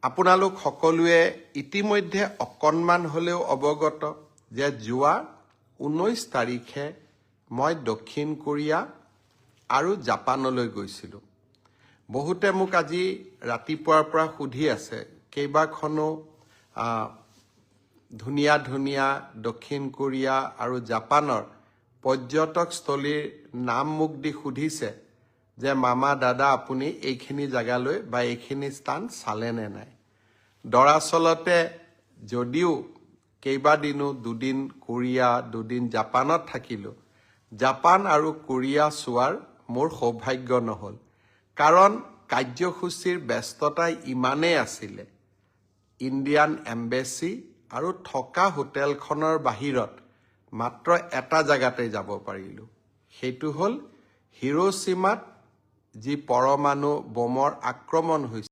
আপোনালোক সকলোৱে ইতিমধ্যে অকণমান হ'লেও অৱগত যে যোৱা 19 তাৰিখে মই দক্ষিণ কোৰিয়া আৰু জাপানলৈ গৈছিলোঁ। বহুতে মোক আজি ৰাতিপুৱাৰ পৰা সুধি আছে কেইবাখনো ধুনীয়া ধুনীয়া দক্ষিণ কোৰিয়া আৰু জাপানৰ পৰ্যটকস্থলীৰ নাম মোক দি সুধিছে যে মামা দাদা আপুনি এইখিনি জেগালৈ বা এইখিনি স্থান চালে নে নাই। দৰাচলতে যদিও কেইবাদিনো দুদিন কোৰিয়া দুদিন জাপানত থাকিলোঁ, জাপান আৰু কোৰিয়া চোৱাৰ মোৰ সৌভাগ্য নহ'ল, কাৰণ কাৰ্যসূচীৰ ব্যস্ততা ইমানেই আছিলে। ইণ্ডিয়ান এম্বেচি আৰু থকা হোটেলখনৰ বাহিৰত মাত্ৰ এটা জেগাতে যাব পাৰিলোঁ, সেইটো হ'ল হিৰোশ্বিমাত যি পৰমাণু বোমৰ আক্ৰমণ হৈছিল